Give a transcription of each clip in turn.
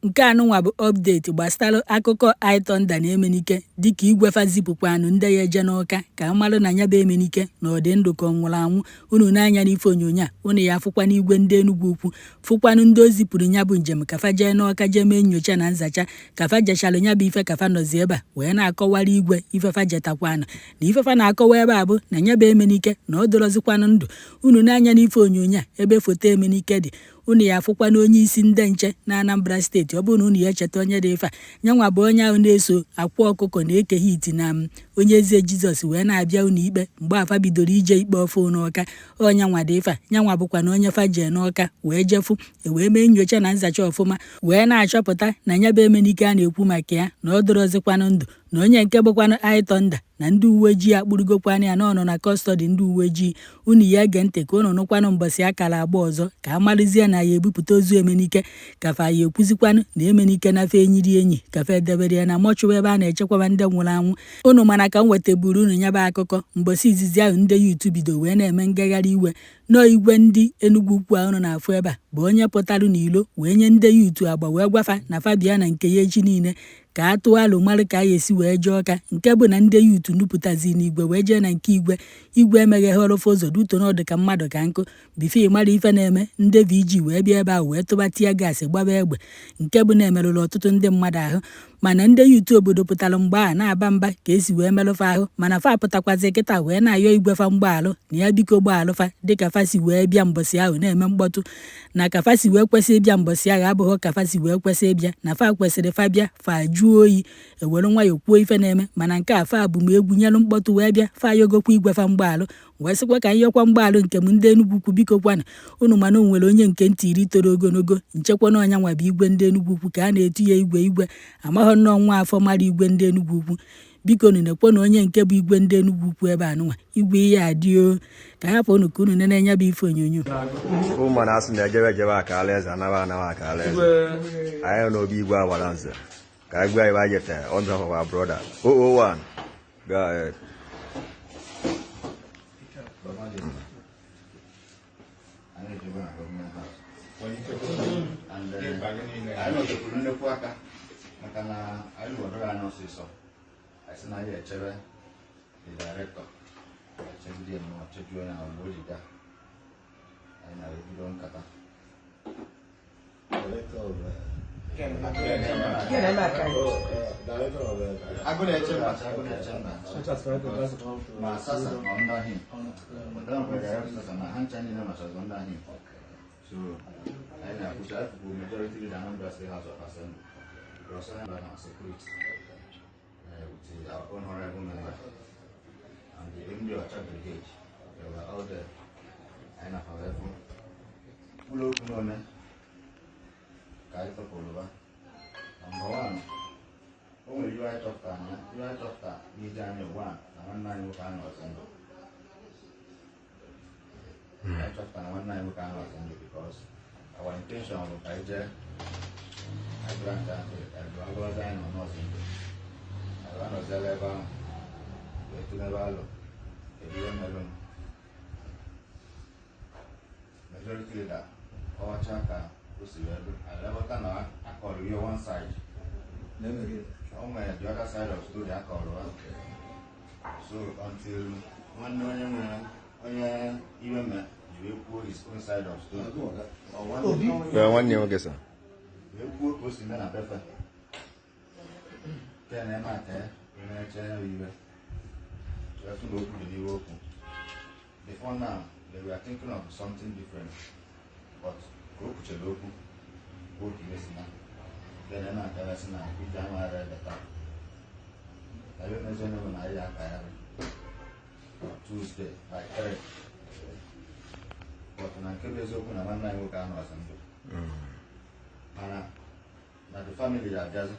nke anụnwa bụ update gbasara akụkọ Itonda na Emenike dịka igwefa zipụkwanụ ndị ya eje n'ụka ka amalụ na ya bụ Emenike na ọ dị ndụ ka ọ nwụrụ anwụ. Unu n'anya n'ife onyonyo a unu ya afụkwana igwe ndị Enugu Ukwu fụkwanụ ndị o zipụrụ ya bụ njem kafa jee n'ụka jee mee nyocha na nzacha kafa jechalụ ya bụ ife kafa nọzi ebe a wee na-akọwara igwe ifefa jetakwanụ na ifefa na-akọwa ebe a bụ na ya bụ Emenike na ọ dorozikwanụ ndụ. Unu n'anya n'ife onyonyo a ebe foto Emenike dị unu ya afụkwana onye isi ndị nche na Anambra steeti. Ọ bụrụ na unu ya echeta onye dị ife a nyanwa bụ onye ahụ na-eso akwa ọkụkọ na-ekeghị iti na onye eze Jizọs wee na-abịa unu ikpe mgbe afa bidoro ije ikpe ọfụ n'Ọka. Onyanwa dị ife a nyanwa bụkwa na onye fa jee n'Ọka wee jefu wee mee nyocha na nzacha ọfụma wee na-achọpụta na ya bụ Emenike a na-ekwu maka ya na ọ dorozikwanụ ndụ na onye nke bụkwanụ Itonda na ndị uwe ojii akpụrụgokwanụ ya na ọ nọ na kọstọdị ndị uwe ojii. Unu ya ege ntị ka unu nụkwanụ mbọsị akara agba ọzọ ka amalizie na ya ebupụta ozu Emenike kafa ya ekwuzikwanụ na Emenike nafe enyiri enyi kafa edebere ya na mọchụwa ebe a na-echekwaba ndị nwụrụ anwụ. Unu mana ka m weteburu unu ya bụ akụkọ mbọsị izizi ahụ ndị YouTube bido wee na-eme ngagharị iwe nọọ igwe ndị Enugu Ukwu a unu na-afụ ebe a bụ onye pụtarụ n'ilo wee nye ndị YouTube agba wee gwafa na Fabia na nke ya echi niile ka a tụọ alụ mara ka a esi wee jee Ọka nke bụ na ndị YouTube nupụtazi n'igwe wee jee na nke igwe emeghe họrọfe ụzọ duto n'ọdụ ka mmadụ ka nkụ bife mara ife na-eme ndị VG wee bịa ebe ahụ wee tụba tia gaasị gbaba egbe nke bụ na-emerụrụ ọtụtụ ndị mmadụ ahụ. Mana ndị YouTube obodo pụtara mgbe a na-aba mba ka esi wee merụfa ahụ mana fa pụtakwazi kịta wee na-ayọ igwefa mgbaalụ na ya biko gbaalụfa dịka fa si wee bịa mbọsị ahụ na-eme mkpọtụ na ka fa si wee kwesị ịbịa mbọsị ahụ abụghị ka fa si wee kwesị ịbịa na fa kwesịrị fa bịa fa jụọ oyi ewere nwayọ kwuo ife na-eme mana nke a fa bụ ma egwu nyelụ mkpọtụ wee bịa fa yogokwa igwefa mgbaalụ wee sịkwa ka nyọkwa mgbaalụ nke m ndị Enugu Ukwu biko kwana unu mana o nwere onye nke ntị iri toro ogologo nchekwa na ọnyanwa bụ igwe ndị Enugu Ukwu ka a na-etu ya igwe amaghọ nnọọ nwa afọ mara igwe ndị Enugu Ukwu biko nu nekwe na onye nke bụ igwe ndị Enugu Ukwu ebe anụnwa igwe ihe adịo ka hapụ unu ka unu na-enye bụ ife onyonyo ụmụ na-asị na ejebe aka alaeze anaghị aka alaeze anyị n'obi igwe agbara nze ka igwe anyị bajete on behalf of our brother 001 go ahead. I said, I the director. I check the check you and I'll load it. And I don't cut up. Director of I'm going to check my assassin under him. But don't worry, my hand changing was under him. So I push out for majority of the Anambra State House of Assembly. Because I am security. With our own honorable member and the MD of Chad Brigade. They were out there and of our level. Pull up on it. Kaifa Pulova. Number one. Only you are tough time. You are tough time. You done your one. And 1 9 you can assemble. You are tough time. 1 9 you can assemble because our intention was to I grant that I was dying on nothing. One was 11, to Nevalo, Melon. Majority leader, our chaka, I never can call you one side. The other side of the call. So until one million, even you will put his own side of story. One year, okay, sir. You put post in a paper. Then I'm at there, in a channel, you have to go to the new open. Before now, they were thinking of something different, but go to the local, go to listener. Then I'm at the listener, we don't have the top. I don't know when I have Tuesday, like 3. But when I keep this open, I'm not going to come or something. And now the family are just.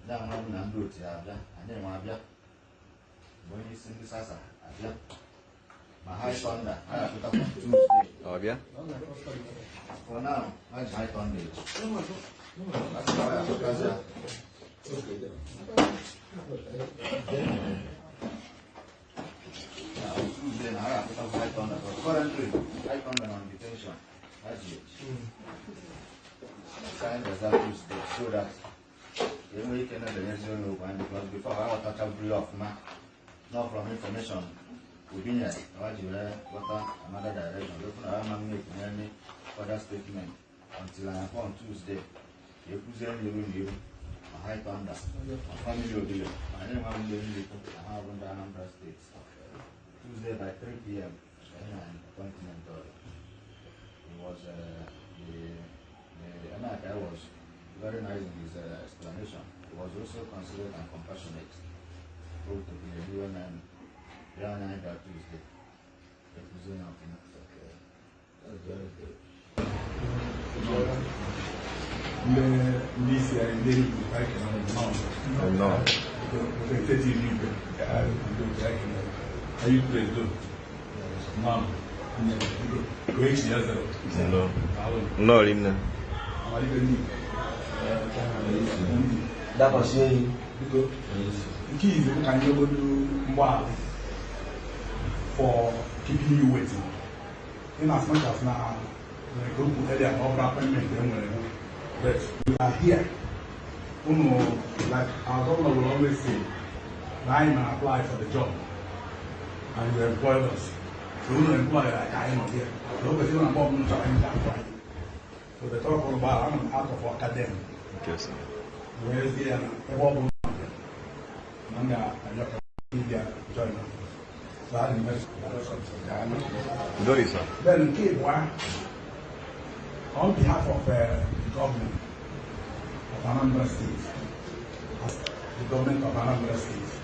Now I'm not doing it. I didn't want to be. When you sing this, I my high thunder. I have to come on Tuesday. Oh, yeah? For now, my high thunder. That's why I have to go. Tuesday, I have to come high thunder. Currently, high thunder on detention. That's it. sign exact Tuesday so that we can have the next year because before I was touch up off not from information within it, another direction. I am making any further statement until I am on Tuesday. You present you high thunder, a family of the I name I'm doing it. I have on the Anambra State. Tuesday by 3 p.m. an appointment. It was the America was very nice in his explanation. He was also considerate and compassionate. Both to be a human and young and Tuesday. That's very good. This year, they will be back on No. the 30 people. Are you playing though? Mom. Great years ago. No. No, Limna. That was saying, The key is that can you go do more for keeping you waiting. In as much as now, the group will tell you about appointment, but we are here. Like our governor will always say, now you can apply for the job and you employ us. So we don't employ like I am here. So we don't apply. So the talk about I'm out of academy. Okay, sir. Where's the Bob? Manga and India join us. So I invest. Good, sir. Then K1, on behalf of the government of Anambra State, as the government of Anambra State,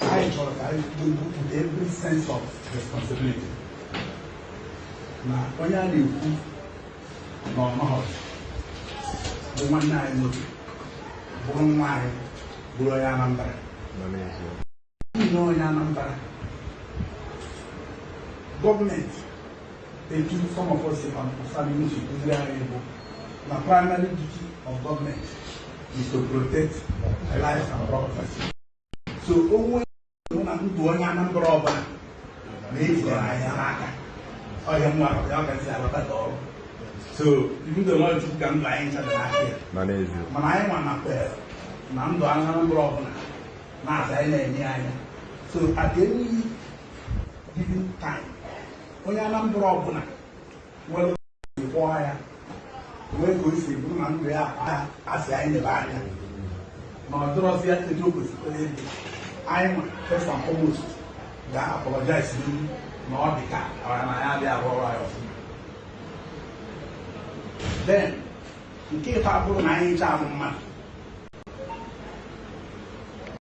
I do with every sense of responsibility. Now, when you live, no, the one night, one night, Anambra. You know, Anambra. Government, they do some of us on family issues. The primary duty of government is to protect the lives and property. So, when you want to do a number of so, even the Lord you can buy into the market. When I want to pay, I'm doing a number of so, at any given time, when you're number of well, require when we see women, we are as I in the body. Now, those yet to do with I am first and foremost that apologize to you, not the car, or I have the Aurora. Then, in case I put my age out of money.